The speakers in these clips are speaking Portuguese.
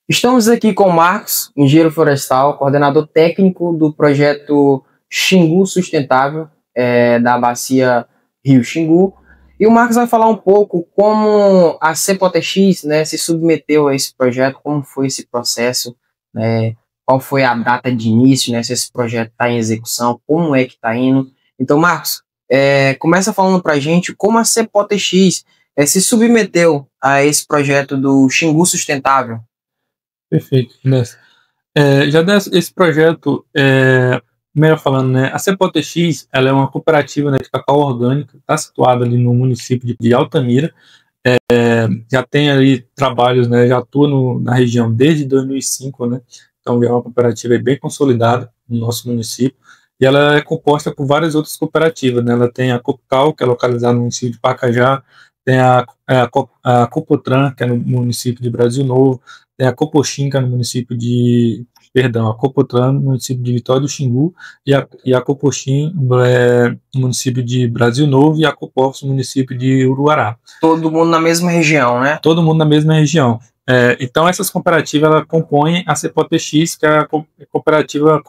Estamos aqui com o Marcos, engenheiro florestal, coordenador técnico do projeto Xingu Sustentável, da bacia Rio Xingu. E o Marcos vai falar um pouco como a CPOTX, né, se submeteu a esse projeto, como foi esse processo, né, qual foi a data de início, né, se esse projeto está em execução, como é que está indo. Então, Marcos, começa falando para a gente como a CPOTX se submeteu a esse projeto do Xingu Sustentável. Perfeito, Inês. Esse projeto, melhor falando, né, a CPOTX, ela é uma cooperativa, né, de cacau orgânico, está situada ali no município de Altamira, já tem ali trabalhos, né, já atua na região desde 2005, né, então é uma cooperativa bem consolidada no nosso município, e ela é composta por várias outras cooperativas, né, ela tem a Copcal, que é localizada no município de Pacajá, tem a Copotran, que é no município de Brasil Novo, tem a Copoxinca no município de, perdão, a Copotran no município de Vitória do Xingu, e a Copoxim no município de Brasil Novo, e a Copofs no município de Uruará. Todo mundo na mesma região, né? Todo mundo na mesma região. Então essas cooperativas ela compõem a CPOTX, que é a cooperativa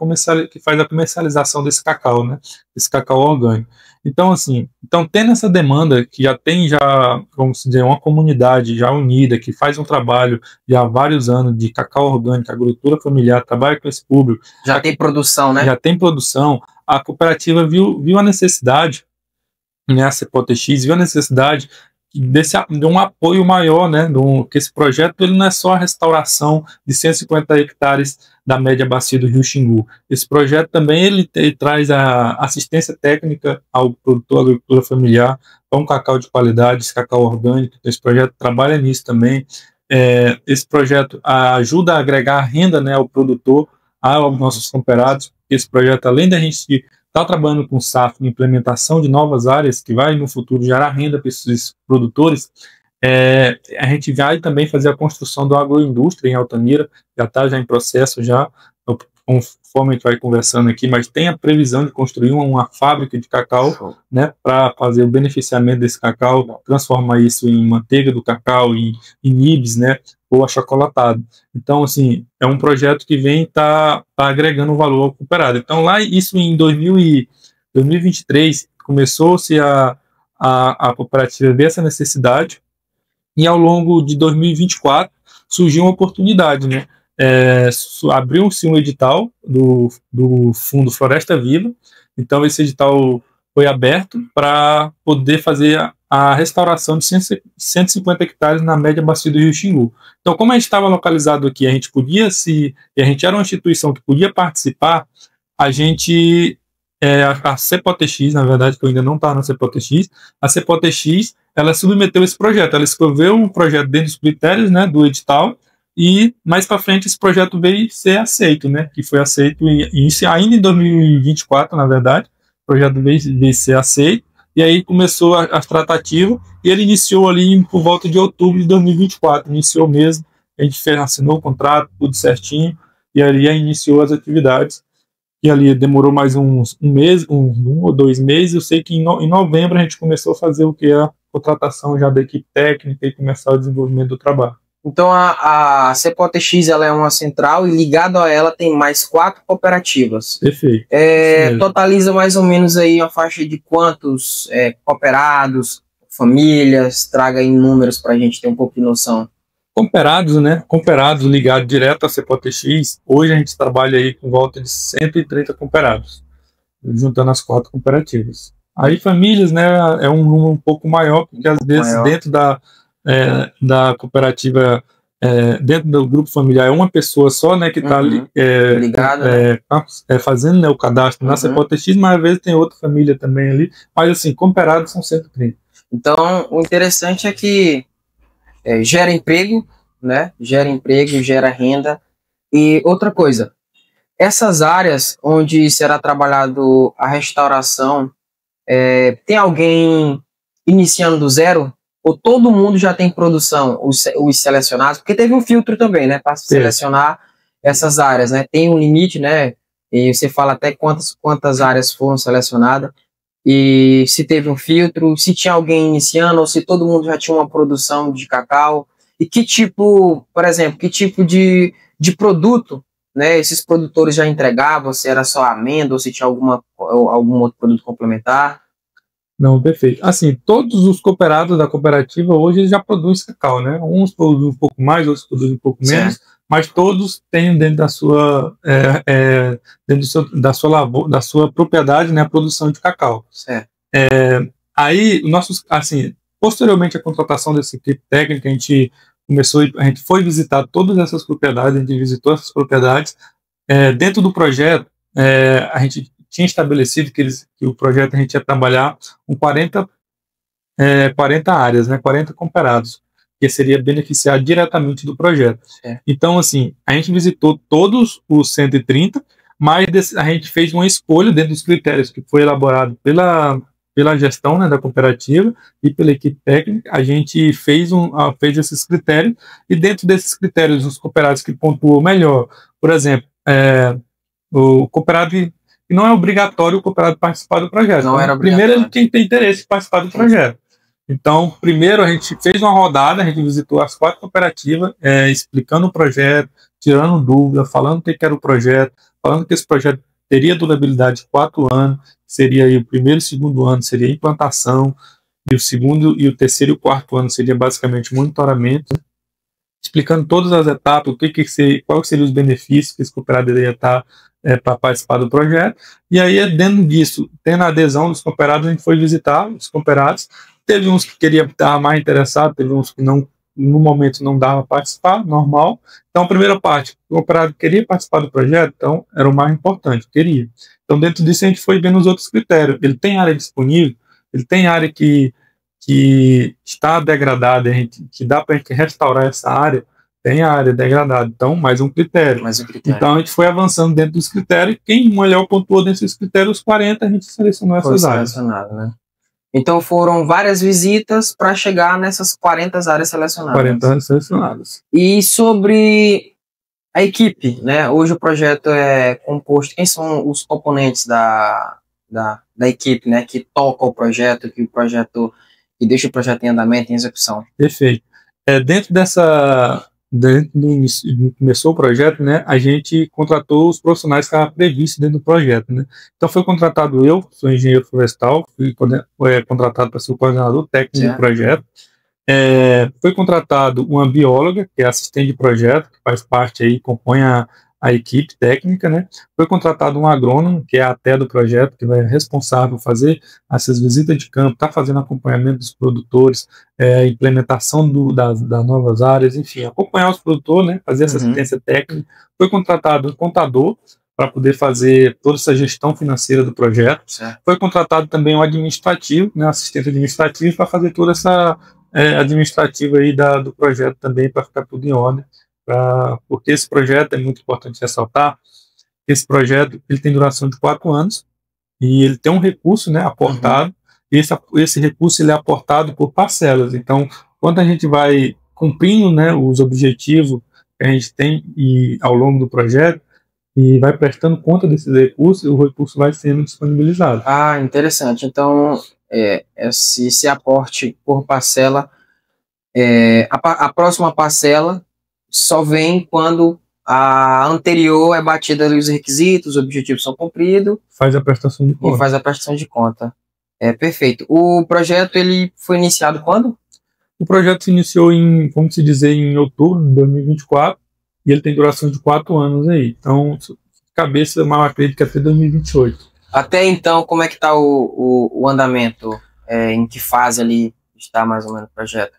que faz a comercialização desse cacau, né? Esse cacau orgânico. Então, assim, tendo essa demanda, que vamos dizer, uma comunidade já unida, que faz um trabalho já há vários anos de cacau orgânico, agricultura familiar, trabalha com esse público. Já tem produção, né? Já tem produção. A cooperativa viu a necessidade, né? A CPOTX viu a necessidade de um apoio maior, né, que esse projeto ele não é só a restauração de 150 hectares da média bacia do Rio Xingu. Esse projeto também ele traz a assistência técnica ao produtor agricultura familiar, para um cacau de qualidade, esse cacau orgânico. Esse projeto trabalha nisso também. Esse projeto ajuda a agregar renda, né, ao produtor, aos nossos cooperados. Esse projeto, além da gente está trabalhando com SAF, implementação de novas áreas que vai no futuro gerar renda para esses produtores, a gente vai também fazer a construção da agroindústria em Altamira, já está em processo já, conforme a gente vai conversando aqui, mas tem a previsão de construir uma fábrica de cacau, né, para fazer o beneficiamento desse cacau, transformar isso em manteiga do cacau, em nibs, né, ou achocolatado. Então, assim, é um projeto que vem tá agregando valor ao cooperado. Então, lá, isso em 2023, começou-se a cooperativa ver essa necessidade, e ao longo de 2024 surgiu uma oportunidade, né? Abriu-se um edital do Fundo Floresta Viva, então esse edital foi aberto para poder fazer a restauração de 150 hectares na média bacia do Rio Xingu. Então, como a gente estava localizado aqui, a gente era uma instituição que podia participar, a gente, a CPOTX, na verdade, que eu ainda não estava na CPOTX, a CPOTX, ela submeteu esse projeto, ela escreveu um projeto dentro dos critérios, né, do edital, e mais para frente esse projeto veio ser aceito, né, que foi aceito ainda em 2024, na verdade, o projeto veio ser aceito, e aí começou a tratativa, e ele iniciou ali por volta de outubro de 2024, iniciou mesmo, a gente assinou o contrato, tudo certinho, e ali iniciou as atividades, e ali demorou mais um ou 2 meses, eu sei que em novembro a gente começou a fazer o que é a contratação já da equipe técnica e começar o desenvolvimento do trabalho. Então a CPOTX ela é uma central e ligado a ela tem mais 4 cooperativas. Perfeito. Totaliza mais ou menos aí uma faixa de quantos cooperados, famílias, traga em números para a gente ter um pouco de noção. Cooperados, né? Cooperados ligados direto à CPOTX, hoje a gente trabalha aí com volta de 130 cooperados, juntando as 4 cooperativas. Aí famílias, né, é um número um pouco maior, porque às vezes dentro da cooperativa, dentro do grupo familiar, é uma pessoa só, né, que está ligada, fazendo, né, o cadastro na CPOTX, mas às vezes tem outra família também ali, mas assim, cooperados são 130. Então, o interessante é que gera emprego, né, gera renda. E outra coisa, essas áreas onde será trabalhado a restauração, tem alguém iniciando do zero? Ou todo mundo já tem produção, os selecionados? Porque teve um filtro também, né? Para selecionar essas áreas, né? Tem um limite, né? E você fala até quantas áreas foram selecionadas. E se teve um filtro, se tinha alguém iniciando, ou se todo mundo já tinha uma produção de cacau. E que tipo, por exemplo, que tipo de produto, né, esses produtores já entregavam, se era só amêndoa, ou se tinha algum outro produto complementar? Não, perfeito. Assim, todos os cooperados da cooperativa hoje já produzem cacau, né? Uns produzem um pouco mais, outros produzem um pouco menos, mas todos têm dentro da sua da sua lavoura, da sua propriedade, né, a produção de cacau. Certo. Aí, assim, posteriormente à contratação dessa equipe técnica, a gente foi visitar todas essas propriedades, a gente visitou essas propriedades. Dentro do projeto, a gente tinha estabelecido que o projeto a gente ia trabalhar com 40 áreas, né, 40 cooperados, que seria beneficiar diretamente do projeto. Então, assim, a gente visitou todos os 130, mas a gente fez uma escolha dentro dos critérios que foi elaborado pela gestão, né, da cooperativa e pela equipe técnica. A gente fez esses critérios, e dentro desses critérios, os cooperados que pontuou melhor, por exemplo, o cooperado que não é obrigatório o cooperado participar do projeto. Não era primeiro, ele tem que ter interesse em participar do projeto. Então, primeiro a gente fez uma rodada, a gente visitou as 4 cooperativas, explicando o projeto, tirando dúvida, falando o que era o projeto, falando que esse projeto teria durabilidade de 4 anos, seria aí o primeiro e o segundo ano seria implantação, e o segundo e o terceiro e o quarto ano seria basicamente monitoramento, explicando todas as etapas, quais seriam os benefícios que esse cooperado deveria estar para participar do projeto. E aí, dentro disso, tendo a adesão dos cooperados, a gente foi visitar os cooperados. Teve uns que queriam estar mais interessados, teve uns que não, no momento não dava para participar, normal. Então, a primeira parte, o cooperado queria participar do projeto, então era o mais importante, queria. Então, dentro disso, a gente foi vendo os outros critérios. Ele tem área disponível, ele tem área que está degradada, que dá para a gente restaurar essa área, tem a área degradada. Então, mais um critério. Então, a gente foi avançando dentro dos critérios. Quem melhor pontuou dentro dos critérios, os 40, a gente selecionou essas áreas. Né? Então, foram várias visitas para chegar nessas 40 áreas selecionadas. 40 áreas selecionadas. E sobre a equipe, né? Hoje o projeto é composto. Quem são os componentes da equipe, né? Que toca o projeto, que deixa o projeto em andamento, em execução? Perfeito. Dentro do começou o projeto, né, a gente contratou os profissionais que estavam previstos dentro do projeto, né. Então foi contratado eu, sou engenheiro florestal, fui contratado para ser o coordenador técnico do projeto. Foi contratado uma bióloga, que é assistente de projeto, que faz parte aí, compõe a equipe técnica, né. Foi contratado um agrônomo, que é a ATE do projeto, que vai responsável por fazer essas visitas de campo, está fazendo acompanhamento dos produtores, implementação das novas áreas, enfim, acompanhar os produtores, né, fazer essa assistência técnica. Foi contratado um contador para poder fazer toda essa gestão financeira do projeto. Foi contratado também um administrativo, né, assistente administrativo, para fazer toda essa administrativa aí do projeto também, para ficar tudo em ordem. Porque esse projeto é muito importante ressaltar. Esse projeto ele tem duração de 4 anos e ele tem um recurso, né, aportado. E esse recurso ele é aportado por parcelas. Então, quando a gente vai cumprindo, né, os objetivos que a gente tem ao longo do projeto e vai prestando conta desses recursos, o recurso vai sendo disponibilizado. Ah, interessante. Então, esse aporte por parcela, a próxima parcela só vem quando a anterior é batida ali os requisitos, os objetivos são cumpridos. Faz a prestação de conta. E faz a prestação de conta. Perfeito. O projeto ele foi iniciado quando? O projeto se iniciou vamos dizer, em outubro de 2024 e ele tem duração de 4 anos aí. Então, cabeça, mal acredito que até 2028. Até então, como é que está o andamento? Em que fase ali está mais ou menos o projeto?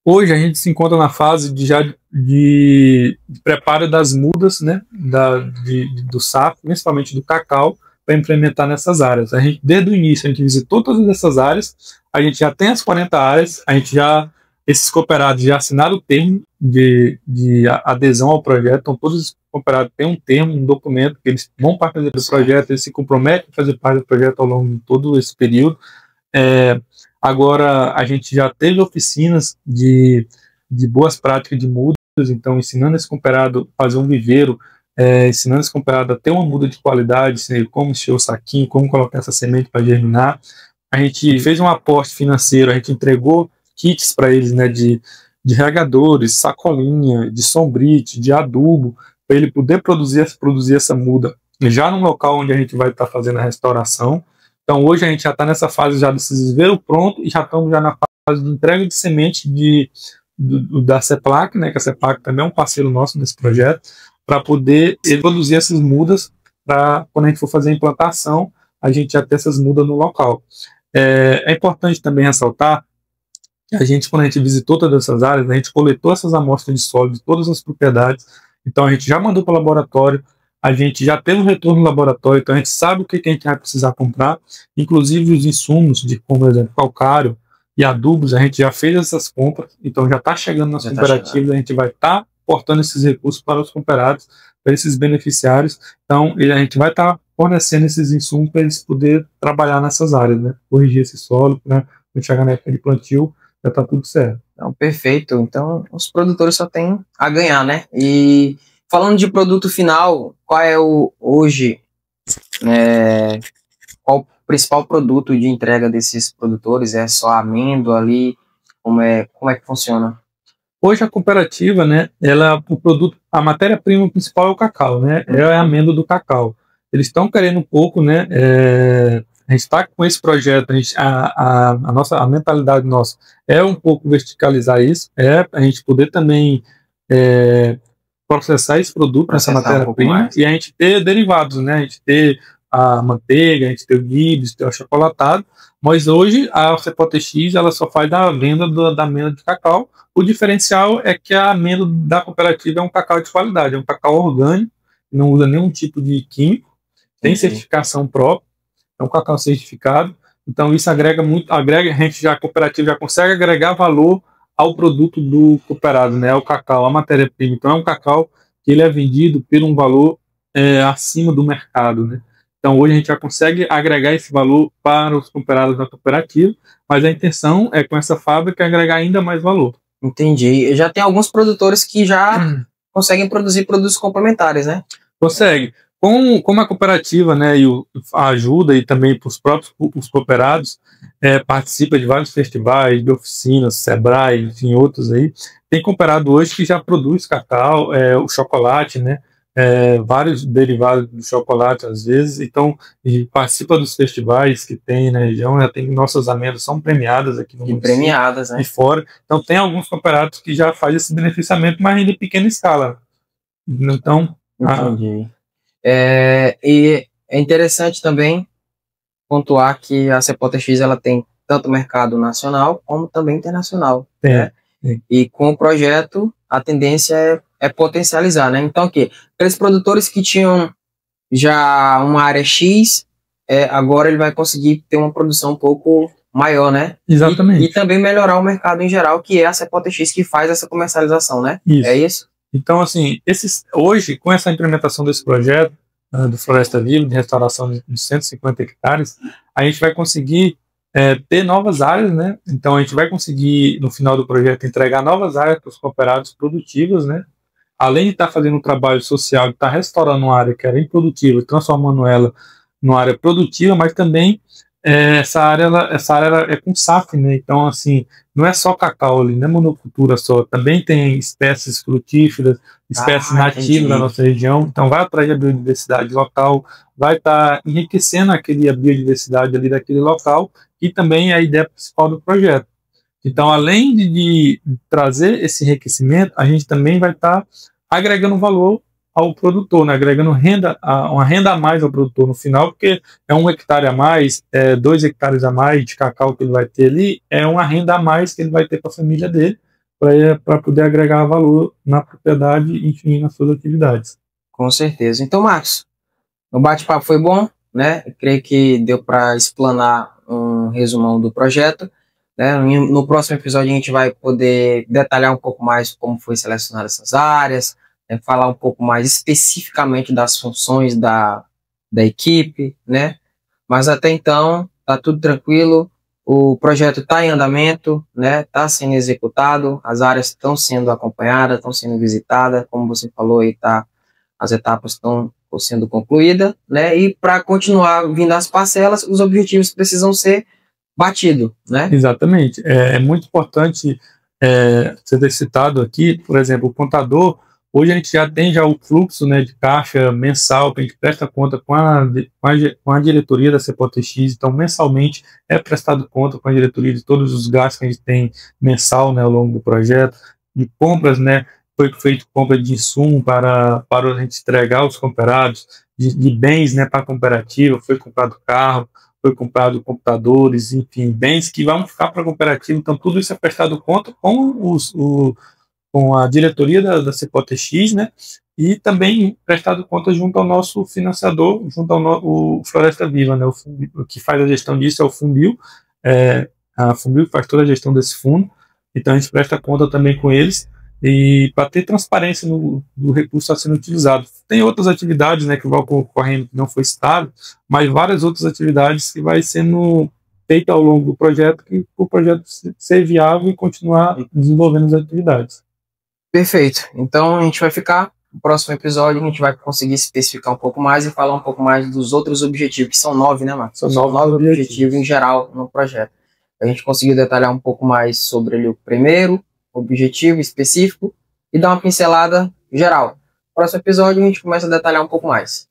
Hoje a gente se encontra na fase de preparo das mudas, né, do saco, principalmente do cacau, para implementar nessas áreas. Desde o início, a gente visitou todas essas áreas, a gente já tem as 40 áreas, esses cooperados já assinaram o termo de adesão ao projeto, então todos os cooperados têm um termo, um documento, que eles vão participar do projeto, eles se comprometem a fazer parte do projeto ao longo de todo esse período. Agora, a gente já teve oficinas de boas práticas de mudas, então ensinando esse cooperado a fazer um viveiro, ensinando esse cooperado a ter uma muda de qualidade, como encher o saquinho, como colocar essa semente para germinar. A gente fez um aporte financeiro, a gente entregou kits para eles, né, de de regadores, sacolinha, de sombrite, de adubo, para ele poder produzir essa muda já no local onde a gente vai estar fazendo a restauração. Então hoje a gente já está nessa fase já desse desvelo pronto e já estamos já na fase de entrega de semente da CEPLAC, né, que a CEPLAC também é um parceiro nosso nesse projeto, para poder produzir essas mudas, para quando a gente for fazer a implantação, a gente já ter essas mudas no local. É importante também ressaltar que a gente, quando a gente visitou todas essas áreas, a gente coletou essas amostras de solo de todas as propriedades, então a gente já mandou para o laboratório, a gente já teve um retorno no laboratório, então a gente sabe o que a gente vai precisar comprar, inclusive os insumos, como por exemplo, calcário e adubos, a gente já fez essas compras, então já está chegando nas cooperativas, a gente vai estar portando esses recursos para os cooperados, para esses beneficiários, então a gente vai estar fornecendo esses insumos para eles poderem trabalhar nessas áreas, né? Corrigir esse solo, para chegar na época de plantio, já está tudo certo. Então, perfeito. Então, os produtores só têm a ganhar, né? E falando de produto final, qual é hoje, qual o principal produto de entrega desses produtores? É só amêndoa ali? Como é que funciona? Hoje a cooperativa, né, a matéria-prima principal é o cacau, né? É a amêndoa do cacau. Eles estão querendo um pouco, né? A gente está com esse projeto, a mentalidade nossa é um pouco verticalizar isso, a gente poder também processar esse produto, essa matéria-prima, e a gente ter derivados, né? A gente ter a manteiga, a gente ter o nibs, ter o achocolatado, mas hoje a CPOTX ela só faz da venda da amêndoa de cacau. O diferencial é que a amêndoa da cooperativa é um cacau de qualidade, é um cacau orgânico, não usa nenhum tipo de químico, tem certificação própria, é um cacau certificado, então isso agrega muito, a cooperativa já consegue agregar valor ao produto do cooperado, né, ao cacau, a matéria-prima. Então é um cacau que ele é vendido por um valor acima do mercado, né. Então hoje a gente já consegue agregar esse valor para os cooperados da cooperativa, mas a intenção é com essa fábrica agregar ainda mais valor. Entendi. Já tem alguns produtores que já conseguem produzir produtos complementares, né? Consegue. Como a cooperativa, né, e a ajuda e também para os próprios os cooperados, participa de vários festivais, de oficinas, Sebrae, enfim, outros aí, tem cooperado hoje que já produz cacau, o chocolate, né, vários derivados do chocolate às vezes, então participa dos festivais que tem na região, já tem nossas amêndoas são premiadas aqui no município, premiadas, né? E fora, então tem alguns cooperados que já fazem esse beneficiamento, mas ainda em pequena escala. Então, entendi. E é interessante também pontuar que a CPOTX ela tem tanto mercado nacional como também internacional, né? E com o projeto a tendência é potencializar, né? Então, aqueles produtores que tinham já uma área X, agora ele vai conseguir ter uma produção um pouco maior, né? Exatamente. E também melhorar o mercado em geral, que é a CPOTX que faz essa comercialização, né? Isso. É isso? Então, assim, hoje, com essa implementação desse projeto do Floresta Viva, de restauração de 150 hectares, a gente vai conseguir ter novas áreas, né? Então, a gente vai conseguir, no final do projeto, entregar novas áreas para os cooperados produtivos, né? Além de estar fazendo um trabalho social, de estar restaurando uma área que era improdutiva, transformando ela numa área produtiva, mas também essa área é com SAF, né? Então, assim, não é só cacau ali, não é monocultura só, também tem espécies frutíferas, espécies nativas da nossa região, então vai atrair a biodiversidade local, vai estar enriquecendo a biodiversidade ali daquele local, e também é a ideia principal do projeto. Então, além de trazer esse enriquecimento, a gente também vai estar agregando valor ao produtor, né, agregando uma renda a mais ao produtor no final, porque é 1 hectare a mais, 2 hectares a mais de cacau que ele vai ter ali, é uma renda a mais que ele vai ter para a família dele, para poder agregar valor na propriedade, enfim, nas suas atividades. Com certeza. Então, Marcos, o bate-papo foi bom, né? Eu creio que deu para explanar um resumão do projeto, né? No próximo episódio a gente vai poder detalhar um pouco mais como foi selecionar essas áreas, falar um pouco mais especificamente das funções da equipe, né? Mas até então tá tudo tranquilo, o projeto está em andamento, né? Está sendo executado, as áreas estão sendo acompanhadas, estão sendo visitadas, como você falou aí, as etapas estão sendo concluídas, né? E para continuar vindo as parcelas, os objetivos precisam ser batidos, né? Exatamente. É muito importante Você ter citado aqui, por exemplo, o contador, hoje a gente já tem o fluxo, né, de caixa mensal, que a gente presta conta com a diretoria da CPOTX, então mensalmente é prestado conta com a diretoria de todos os gastos que a gente tem mensal, né, ao longo do projeto, de compras, né, foi feito compra de insumo para a gente entregar aos cooperados, de bens, né, para a cooperativa, foi comprado carro, foi comprado computadores, enfim, bens que vão ficar para a cooperativa, então tudo isso é prestado conta com a diretoria da CPOTX, né, e também prestado conta junto ao nosso financiador, junto ao o Floresta Viva, né, o que faz a gestão disso é o Funbil, a Funbil faz toda a gestão desse fundo, então a gente presta conta também com eles, e para ter transparência do recurso está sendo utilizado. Tem outras atividades, né, que vão ocorrendo que não foi citado, mas várias outras atividades que vai sendo feita ao longo do projeto, que o projeto ser viável e continuar desenvolvendo as atividades. Perfeito. Então a gente vai ficar no próximo episódio, a gente vai conseguir especificar um pouco mais e falar um pouco mais dos outros objetivos, que são 9, né, Marcos? São nove nove objetivos em geral no projeto. A gente conseguiu detalhar um pouco mais sobre ele, o primeiro objetivo específico e dar uma pincelada geral. No próximo episódio a gente começa a detalhar um pouco mais.